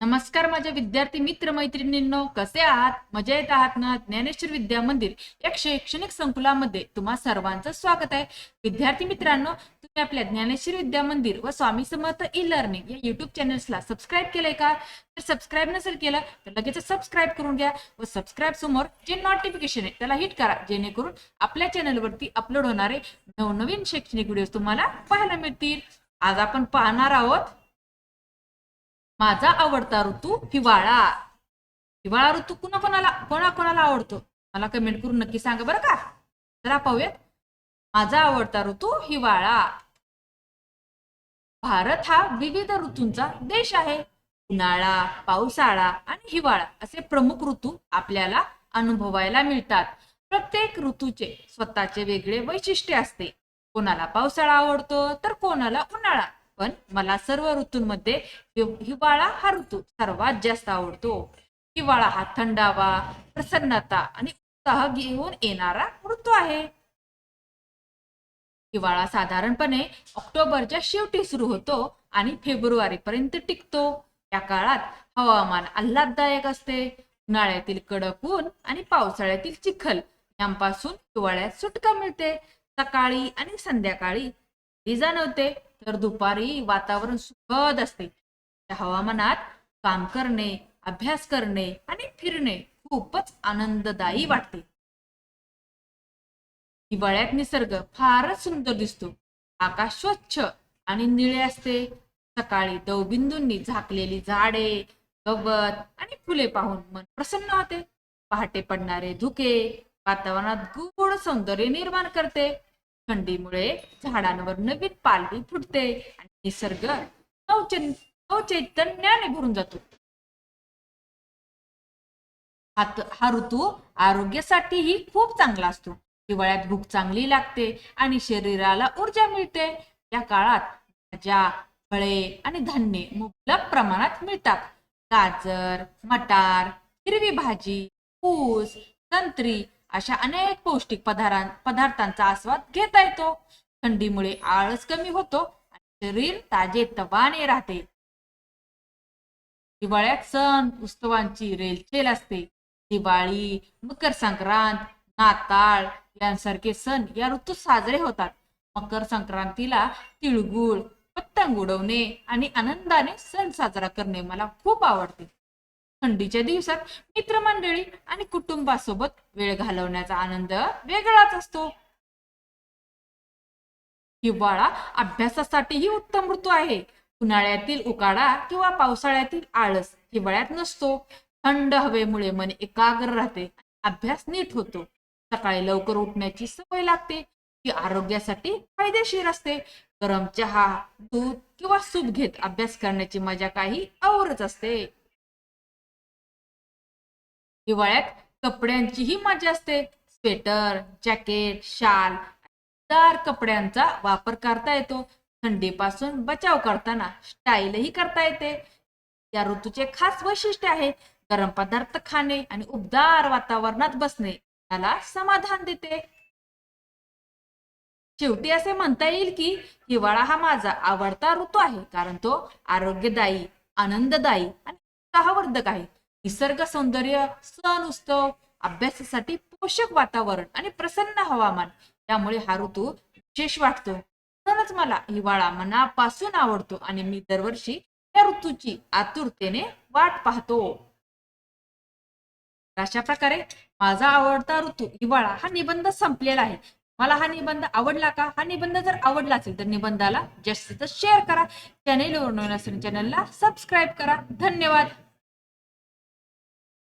नमस्कार माझ्या विद्यार्थी मित्र मैत्रिणींनो, कसे आहात? मजेत आहात ना? ज्ञानेश्वर विद्या मंदिर या शैक्षणिक संकुलामध्ये तुम्हा सर्वांचं स्वागत आहे. विद्यार्थी मित्रांनो, तुम्ही आपल्या ज्ञानेश्वर विद्या मंदिर व स्वामी समर्थ ई लर्निंग या युट्यूब चॅनल्सला सबस्क्राईब केलंय का? तर सबस्क्राईब नसेल केलं तर लगेच सबस्क्राईब करून घ्या व सबस्क्राईब समोर जे नोटिफिकेशन आहे त्याला हिट करा, जेणेकरून आपल्या चॅनलवरती अपलोड होणारे नवनवीन शैक्षणिक व्हिडिओ तुम्हाला पाहायला मिळतील. आज आपण पाहणार आहोत माझा आवडता ऋतू हिवाळा. हिवाळा ऋतू कोणाकोणाला आवडतो मला कमेंट करून नक्की सांगा बरं का. जरा पाहूयात. माझा आवडता ऋतू हिवाळा. भारत हा विविध ऋतूंचा देश आहे. उन्हाळा, पावसाळा आणि हिवाळा असे प्रमुख ऋतू आपल्याला अनुभवायला मिळतात. प्रत्येक ऋतूचे स्वतःचे वेगळे वैशिष्ट्य असते. कोणाला पावसाळा आवडतो तर कोणाला उन्हाळा, पण मला सर्व ऋतूंमध्ये हिवाळा हा ऋतू सर्वात जास्त आवडतो. हिवाळा हा थंडावा, प्रसन्नता आणि उत्साह घेऊन येणारा ऋतू आहे. हिवाळा साधारणपणे ऑक्टोबरच्या शेवटी सुरू होतो आणि फेब्रुवारी पर्यंत टिकतो. या काळात हवामान आल्हाददायक असते. उन्हाळ्यातील कडक ऊन आणि पावसाळ्यातील चिखल यांपासून हिवाळ्यात सुटका मिळते. सकाळी आणि संध्याकाळी जाणवते तर दुपारी वातावरण सुखद असते. त्या हवामानात काम करणे, अभ्यास करणे आणि फिरणे खूपच आनंददायी वाटते. हिवाळ्यात निसर्ग फारच सुंदर दिसतो. आकाश स्वच्छ आणि निळे असते. सकाळी दवबिंदूंनी झाकलेली झाडे, गवत आणि फुले पाहून मन प्रसन्न होते. पहाटे पडणारे धुके वातावरणात गूढ सौंदर्य निर्माण करते. थंडीमुळे झाडांवर नवीन पालवी फुटते आणि निसर्ग नवचैतन्याने भरून जातो. हा ऋतू आरोग्यासाठीही खूप चांगला असतो. हिवाळ्यात भूक चांगली लागते आणि शरीराला ऊर्जा मिळते. या काळात भाज्या, फळे आणि धान्य मुबलक प्रमाणात मिळतात. गाजर, मटार, हिरवी भाजी, ऊस, संत्री अशा अनेक पौष्टिक पदार्थांचा आस्वाद घेता येतो. थंडीमुळे आळस कमी होतो आणि शरीर ताजे तवाने राहते. हिवाळ्यात सण उत्सवांची रेलचेल असते. दिवाळी, मकर संक्रांत, नाताळ यांसारखे सण या ऋतूत साजरे होतात. मकर संक्रांतीला तिळगुळ, पतंग उडवणे आणि आनंदाने सण साजरा करणे मला खूप आवडते. थंडीच्या दिवसात मित्रमंडळी आणि कुटुंबासोबत वेळ घालवण्याचा आनंद वेगळाच असतो. हिवाळा अभ्यासासाठीही उत्तम ऋतू आहे. उन्हाळ्यातील उकाडा किंवा पावसाळ्यातील आळस हिवाळ्यात नसतो. थंड हवेमुळे मन एकाग्र राहते, अभ्यास नीट होतो. सकाळी लवकर उठण्याची सवय लागते, ती आरोग्यासाठी फायदेशीर असते. गरम चहा, दूध किंवा सूप घेत अभ्यास करण्याची मजा काही औरच असते. हिवाळ्यात कपड्यांचीही मजा असते. स्वेटर, जॅकेट, शाल, दार कपड्यांचा वापर करता येतो. थंडीपासून बचाव करताना स्टाईलही करता येते. या ऋतूचे खास वैशिष्ट्य आहे गरम पदार्थ खाणे आणि उबदार वातावरणात बसणे त्याला समाधान देते. शेवटी असे म्हणता येईल की हिवाळा हा माझा आवडता ऋतू आहे, कारण तो आरोग्यदायी, आनंददायी आणि उत्साहवर्धक आहे. निसर्ग सौंदर्य, सण उत्सव, अभ्यासासाठी पोषक वातावरण आणि प्रसन्न हवामान त्यामुळे हा ऋतू विशेष वाटतो. म्हणूनच मला हिवाळा मनापासून आवडतो आणि मी दरवर्षी या ऋतूची आतुरतेने वाट पाहतो. अशा प्रकारे माझा आवडता ऋतू हिवाळा हा निबंध संपलेला आहे. मला हा निबंध आवडला का? हा निबंध जर आवडला असेल तर निबंधाला जास्तीत जास्त शेअर करा. चॅनेलवर नवीन असेल चॅनलला सबस्क्राईब करा. धन्यवाद.